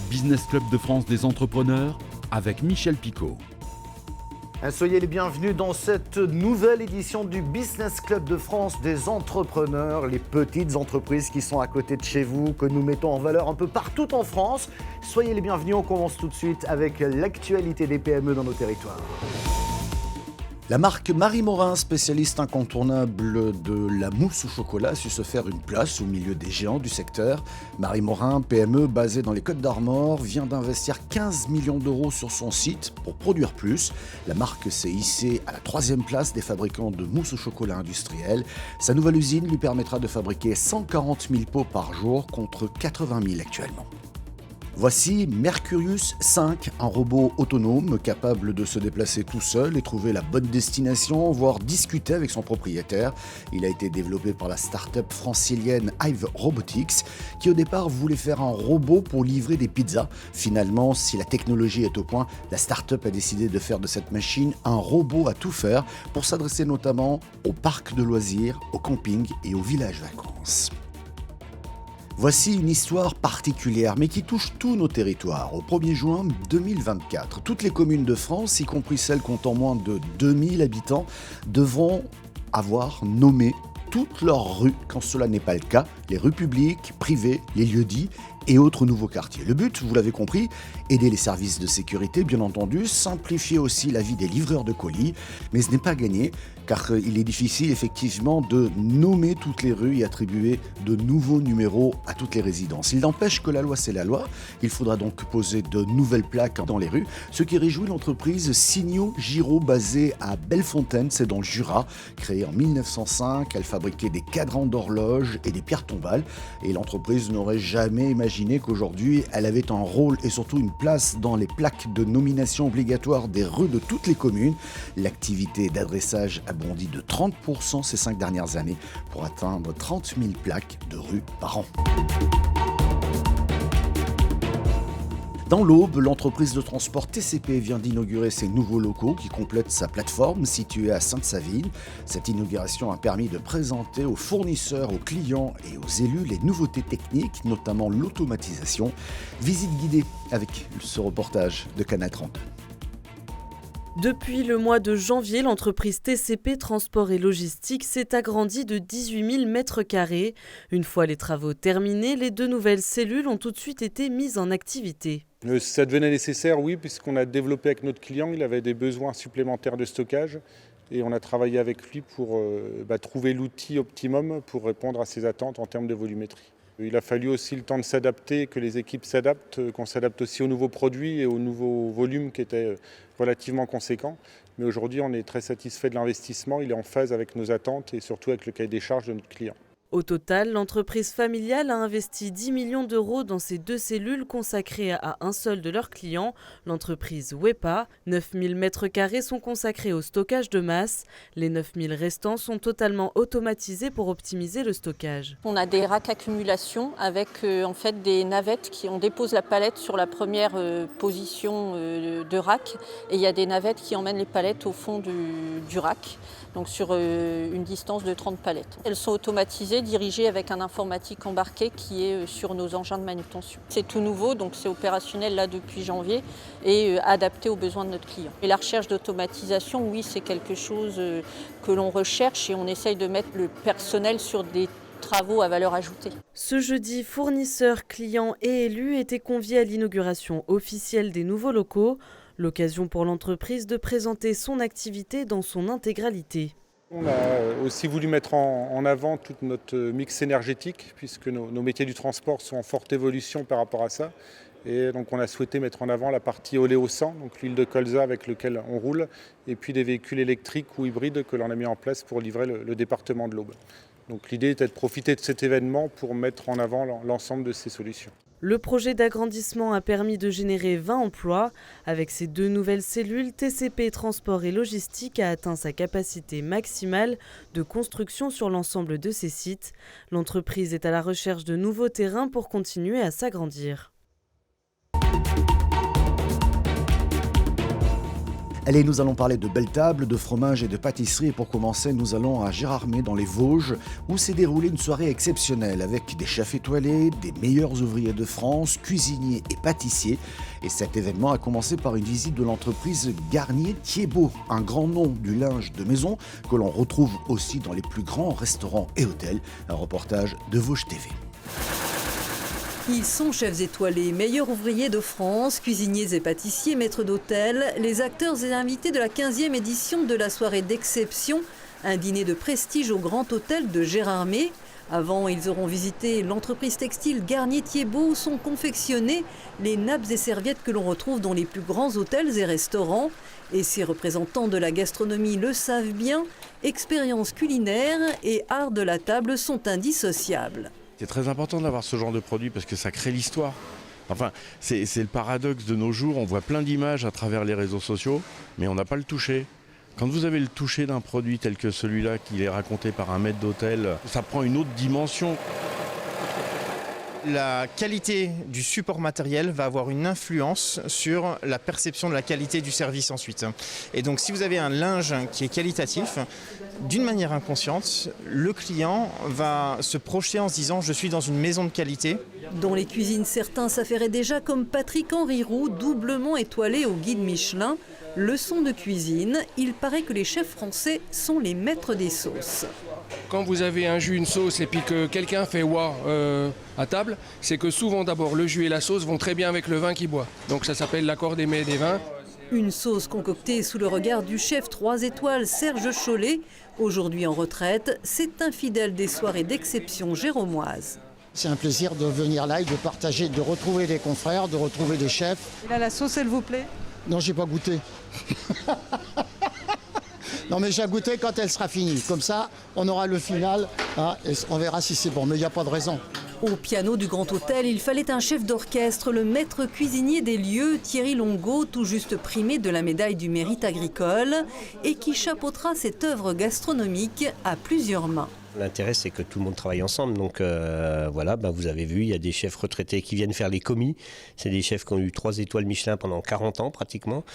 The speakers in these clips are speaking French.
Business Club de France des entrepreneurs avec Michel Picot. Soyez les bienvenus dans cette nouvelle édition du Business Club de France des entrepreneurs, les petites entreprises qui sont à côté de chez vous, que nous mettons en valeur un peu partout en France. Soyez les bienvenus, on commence tout de suite avec l'actualité des PME dans nos territoires. La marque Marie Morin, spécialiste incontournable de la mousse au chocolat, a su se faire une place au milieu des géants du secteur. Marie Morin, PME basée dans les Côtes-d'Armor, vient d'investir 15 millions d'euros sur son site pour produire plus. La marque s'est hissée à la 3e place des fabricants de mousse au chocolat industriel. Sa nouvelle usine lui permettra de fabriquer 140 000 pots par jour contre 80 000 actuellement. Voici Mercurius 5, un robot autonome capable de se déplacer tout seul et trouver la bonne destination, voire discuter avec son propriétaire. Il a été développé par la start-up francilienne Hive Robotics, qui au départ voulait faire un robot pour livrer des pizzas. Finalement, si la technologie est au point, la start-up a décidé de faire de cette machine un robot à tout faire pour s'adresser notamment aux parcs de loisirs, aux campings et aux villages vacances. Voici une histoire particulière, mais qui touche tous nos territoires. Au 1er juin 2024, toutes les communes de France, y compris celles comptant moins de 2000 habitants, devront avoir nommé toutes leurs rues. Quand cela n'est pas le cas, les rues publiques, privées, les lieux-dits et autres nouveaux quartiers. Le but, vous l'avez compris, aider les services de sécurité, bien entendu, simplifier aussi la vie des livreurs de colis, mais ce n'est pas gagné, car il est difficile effectivement de nommer toutes les rues et attribuer de nouveaux numéros à toutes les résidences. Il n'empêche que la loi c'est la loi, il faudra donc poser de nouvelles plaques dans les rues, ce qui réjouit l'entreprise Signaux Giraud basée à Bellefontaine, c'est dans le Jura. Créée en 1905, elle fabriquait des cadrans d'horloge et des pierres tombales, et l'entreprise n'aurait jamais imaginé qu'aujourd'hui elle avait un rôle et surtout une place dans les plaques de nomination obligatoires des rues de toutes les communes. L'activité d'adressage a bondi de 30% ces 5 dernières années pour atteindre 30 000 plaques de rues par an. Dans l'Aube, l'entreprise de transport TCP vient d'inaugurer ses nouveaux locaux qui complètent sa plateforme située à Sainte-Savine. Cette inauguration a permis de présenter aux fournisseurs, aux clients et aux élus les nouveautés techniques, notamment l'automatisation. Visite guidée avec ce reportage de Canal 32. Depuis le mois de janvier, l'entreprise TCP Transport et Logistique s'est agrandie de 18 000 m². Une fois les travaux terminés, les 2 nouvelles cellules ont tout de suite été mises en activité. Ça devenait nécessaire, oui, puisqu'on a développé avec notre client, il avait des besoins supplémentaires de stockage et on a travaillé avec lui pour trouver l'outil optimum pour répondre à ses attentes en termes de volumétrie. Il a fallu aussi le temps de s'adapter, que les équipes s'adaptent, qu'on s'adapte aussi aux nouveaux produits et aux nouveaux volumes qui étaient relativement conséquents. Mais aujourd'hui, on est très satisfait de l'investissement, il est en phase avec nos attentes et surtout avec le cahier des charges de notre client. Au total, l'entreprise familiale a investi 10 millions d'euros dans ces 2 cellules consacrées à un seul de leurs clients, l'entreprise Wepa. 9 000 m² sont consacrés au stockage de masse. Les 9 000 restants sont totalement automatisés pour optimiser le stockage. On a des racks accumulation avec des navettes on dépose la palette sur la première position de rack et il y a des navettes qui emmènent les palettes au fond du rack, donc sur une distance de 30 palettes. Elles sont automatisées, dirigé avec un informatique embarqué qui est sur nos engins de manutention. C'est tout nouveau, donc c'est opérationnel là depuis janvier et adapté aux besoins de notre client. Et la recherche d'automatisation, oui, c'est quelque chose que l'on recherche et on essaye de mettre le personnel sur des travaux à valeur ajoutée. Ce jeudi, fournisseurs, clients et élus étaient conviés à l'inauguration officielle des nouveaux locaux. L'occasion pour l'entreprise de présenter son activité dans son intégralité. On a aussi voulu mettre en avant tout notre mix énergétique puisque nos métiers du transport sont en forte évolution par rapport à ça. Et donc on a souhaité mettre en avant la partie Oléo100, donc l'huile de colza avec laquelle on roule, et puis des véhicules électriques ou hybrides que l'on a mis en place pour livrer le département de l'Aube. Donc l'idée était de profiter de cet événement pour mettre en avant l'ensemble de ces solutions. Le projet d'agrandissement a permis de générer 20 emplois. Avec ces 2 nouvelles cellules, TCP Transport et Logistique a atteint sa capacité maximale de construction sur l'ensemble de ses sites. L'entreprise est à la recherche de nouveaux terrains pour continuer à s'agrandir. Allez, nous allons parler de belles tables, de fromage et de pâtisserie. Et pour commencer, nous allons à Gérardmer dans les Vosges où s'est déroulée une soirée exceptionnelle avec des chefs étoilés, des meilleurs ouvriers de France, cuisiniers et pâtissiers. Et cet événement a commencé par une visite de l'entreprise Garnier-Thiebaud, un grand nom du linge de maison que l'on retrouve aussi dans les plus grands restaurants et hôtels. Un reportage de Vosges TV. Ils sont chefs étoilés, meilleurs ouvriers de France, cuisiniers et pâtissiers, maîtres d'hôtel, les acteurs et invités de la 15e édition de la soirée d'exception, un dîner de prestige au Grand Hôtel de Gérardmer. Avant, ils auront visité l'entreprise textile Garnier-Thiebaud où sont confectionnées les nappes et serviettes que l'on retrouve dans les plus grands hôtels et restaurants. Et ces représentants de la gastronomie le savent bien, expérience culinaire et art de la table sont indissociables. C'est très important d'avoir ce genre de produit parce que ça crée l'histoire. Enfin, c'est le paradoxe de nos jours. On voit plein d'images à travers les réseaux sociaux, mais on n'a pas le toucher. Quand vous avez le toucher d'un produit tel que celui-là, qui est raconté par un maître d'hôtel, ça prend une autre dimension. La qualité du support matériel va avoir une influence sur la perception de la qualité du service ensuite. Et donc si vous avez un linge qui est qualitatif, d'une manière inconsciente, le client va se projeter en se disant « je suis dans une maison de qualité ». Dans les cuisines, certains s'affairaient déjà comme Patrick-Henri Roux, doublement étoilé au guide Michelin. Leçon de cuisine, il paraît que les chefs français sont les maîtres des sauces. Quand vous avez un jus, une sauce et puis que quelqu'un fait « waouh » à table, c'est que souvent d'abord le jus et la sauce vont très bien avec le vin qu'il boit. Donc ça s'appelle l'accord des mets et des vins. Une sauce concoctée sous le regard du chef 3 étoiles Serge Chollet. Aujourd'hui en retraite, c'est un fidèle des soirées d'exception géromoises. C'est un plaisir de venir là et de partager, de retrouver des confrères, de retrouver des chefs. Et là, la sauce, elle vous plaît ? Non, j'ai pas goûté. Non, mais j'ai goûté quand elle sera finie. Comme ça, on aura le final et on verra si c'est bon. Mais il n'y a pas de raison. Au piano du Grand Hôtel, il fallait un chef d'orchestre, le maître cuisinier des lieux, Thierry Longo, tout juste primé de la médaille du mérite agricole, et qui chapeautera cette œuvre gastronomique à plusieurs mains. L'intérêt, c'est que tout le monde travaille ensemble. Donc voilà, vous avez vu, il y a des chefs retraités qui viennent faire les commis. C'est des chefs qui ont eu 3 étoiles Michelin pendant 40 ans pratiquement.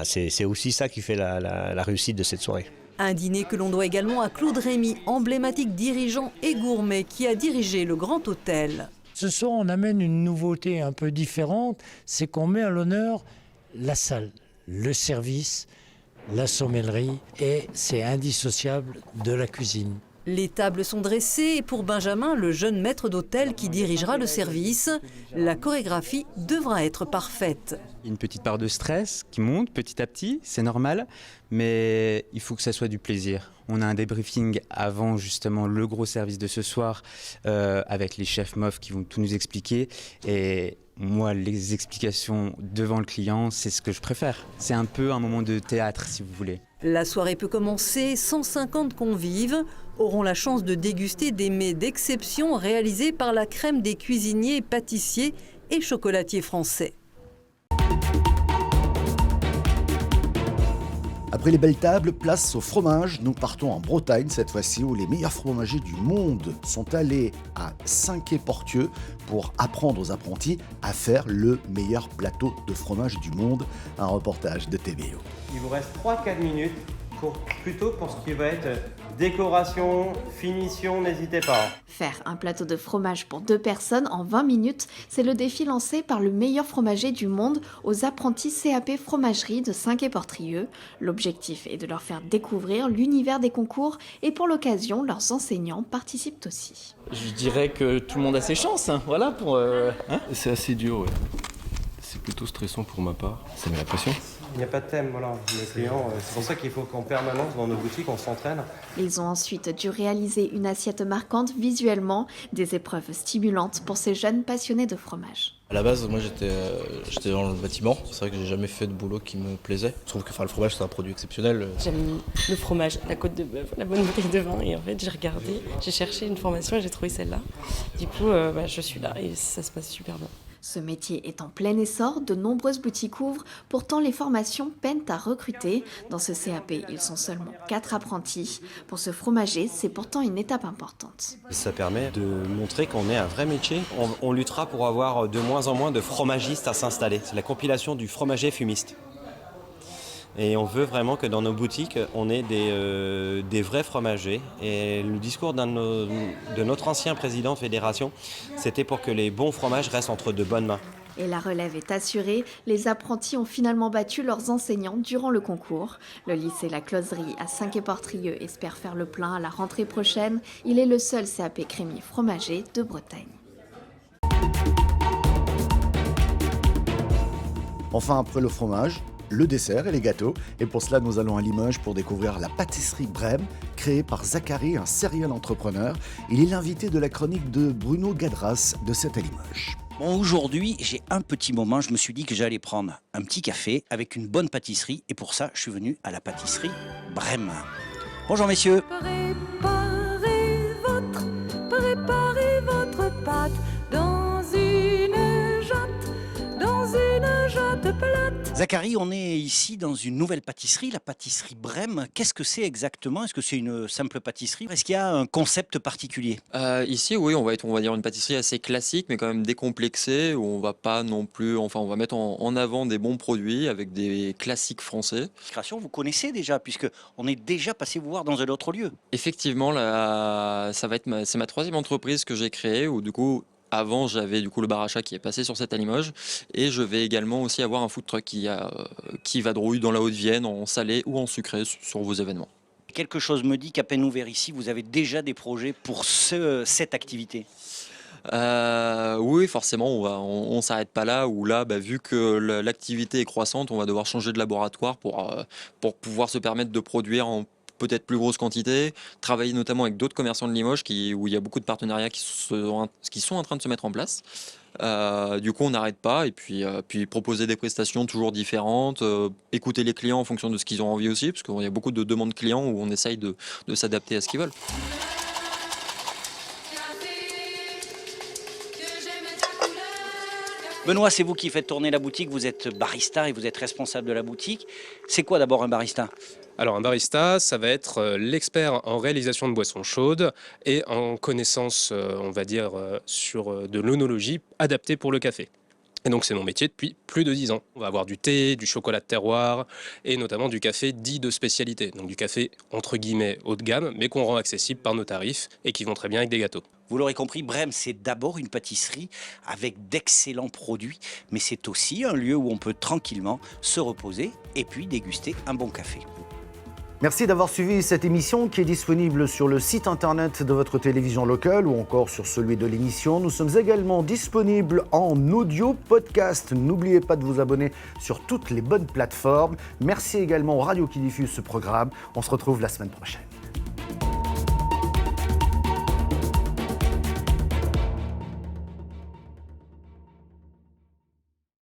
C'est aussi ça qui fait la réussite de cette soirée. Un dîner que l'on doit également à Claude Rémy, emblématique dirigeant et gourmet qui a dirigé le Grand Hôtel. Ce soir, on amène une nouveauté un peu différente, c'est qu'on met à l'honneur la salle, le service, la sommellerie, et c'est indissociable de la cuisine. Les tables sont dressées et pour Benjamin, le jeune maître d'hôtel qui dirigera le service, la chorégraphie devra être parfaite. Une petite part de stress qui monte petit à petit, c'est normal, mais il faut que ça soit du plaisir. On a un débriefing avant justement le gros service de ce soir avec les chefs MOF qui vont tout nous expliquer. Et moi, les explications devant le client, c'est ce que je préfère. C'est un peu un moment de théâtre, si vous voulez. La soirée peut commencer, 150 convives auront la chance de déguster des mets d'exception réalisés par la crème des cuisiniers, pâtissiers et chocolatiers français. Après les belles tables, place au fromage. Nous partons en Bretagne cette fois-ci où les meilleurs fromagers du monde sont allés à Saint-Quay-Portieux pour apprendre aux apprentis à faire le meilleur plateau de fromage du monde. Un reportage de TBO. Il vous reste 3-4 minutes plutôt pour ce qui va être décoration, finition, n'hésitez pas. Faire un plateau de fromage pour 2 personnes en 20 minutes, c'est le défi lancé par le meilleur fromager du monde aux apprentis CAP fromagerie de Saint-Quay-Portrieux. L'objectif est de leur faire découvrir l'univers des concours et pour l'occasion, leurs enseignants participent aussi. Je dirais que tout le monde a ses chances, voilà pour... C'est assez dur, ouais. C'est plutôt stressant pour ma part, ça met la pression. Il n'y a pas de thème, voilà. Les clients, c'est pour ça qu'il faut qu'en permanence, dans nos boutiques, on s'entraîne. Ils ont ensuite dû réaliser une assiette marquante visuellement, des épreuves stimulantes pour ces jeunes passionnés de fromage. À la base, moi j'étais dans le bâtiment. C'est vrai que j'ai jamais fait de boulot qui me plaisait. Je trouve que le fromage c'est un produit exceptionnel. J'aime le fromage, la côte de bœuf, la bonne bouteille de vin. Et en fait, j'ai regardé, j'ai cherché une formation et j'ai trouvé celle-là. Du coup, je suis là et ça se passe super bien. Ce métier est en plein essor, de nombreuses boutiques ouvrent, pourtant les formations peinent à recruter. Dans ce CAP, ils sont seulement 4 apprentis. Pour ce fromager, c'est pourtant une étape importante. Ça permet de montrer qu'on est un vrai métier. On luttera pour avoir de moins en moins de fromagistes à s'installer. C'est la compilation du fromager fumiste. Et on veut vraiment que dans nos boutiques, on ait des vrais fromagers. Et le discours de notre ancien président de fédération, c'était pour que les bons fromages restent entre de bonnes mains. Et la relève est assurée, les apprentis ont finalement battu leurs enseignants durant le concours. Le lycée La Closerie à Saint-Quay-Portrieux espère faire le plein à la rentrée prochaine. Il est le seul CAP crémier fromager de Bretagne. Enfin, après le fromage, le dessert et les gâteaux. Et pour cela, nous allons à Limoges pour découvrir la pâtisserie Brème, créée par Zachary, un serial entrepreneur. Il est l'invité de la chronique de Bruno Gadras de 7 à Limoges. Bon, aujourd'hui, j'ai un petit moment, je me suis dit que j'allais prendre un petit café avec une bonne pâtisserie et pour ça, je suis venu à la pâtisserie Brème. Bonjour messieurs. Préparez votre pâte dans une jatte plate. Zachary, on est ici dans une nouvelle pâtisserie, la pâtisserie Brème. Qu'est-ce que c'est exactement? Est-ce que c'est une simple pâtisserie? Est-ce qu'il y a un concept particulier? Ici, oui, on va dire une pâtisserie assez classique, mais quand même décomplexée, où on va pas non plus, on va mettre en avant des bons produits avec des classiques français. Création, vous connaissez déjà, puisque on est déjà passé vous voir dans un autre lieu. Effectivement, c'est ma troisième entreprise que j'ai créée, où du coup, avant, j'avais du coup le bar à chat qui est passé sur cette à Limoges, et je vais également aussi avoir un food truck qui vadrouille dans la Haute-Vienne en salé ou en sucré sur vos événements. Quelque chose me dit qu'à peine ouvert ici, vous avez déjà des projets pour cette activité. Oui, forcément, on s'arrête pas là. Ou là, vu que l'activité est croissante, on va devoir changer de laboratoire pour pouvoir se permettre de produire en peut-être plus grosse quantité, travailler notamment avec d'autres commerçants de Limoges où il y a beaucoup de partenariats qui sont en train de se mettre en place. Du coup, on n'arrête pas et puis proposer des prestations toujours différentes, écouter les clients en fonction de ce qu'ils ont envie aussi, parce qu'il y a beaucoup de demandes clients où on essaye de s'adapter à ce qu'ils veulent. Benoît, c'est vous qui faites tourner la boutique, vous êtes barista et vous êtes responsable de la boutique. C'est quoi d'abord un barista? Alors un barista, ça va être l'expert en réalisation de boissons chaudes et en connaissance, on va dire, sur de l'œnologie adaptée pour le café. Et donc c'est mon métier depuis plus de 10 ans. On va avoir du thé, du chocolat de terroir et notamment du café dit de spécialité. Donc du café entre guillemets haut de gamme, mais qu'on rend accessible par nos tarifs et qui vont très bien avec des gâteaux. Vous l'aurez compris, Brème, c'est d'abord une pâtisserie avec d'excellents produits, mais c'est aussi un lieu où on peut tranquillement se reposer et puis déguster un bon café. Merci d'avoir suivi cette émission qui est disponible sur le site internet de votre télévision locale ou encore sur celui de l'émission. Nous sommes également disponibles en audio podcast. N'oubliez pas de vous abonner sur toutes les bonnes plateformes. Merci également aux radios qui diffusent ce programme. On se retrouve la semaine prochaine.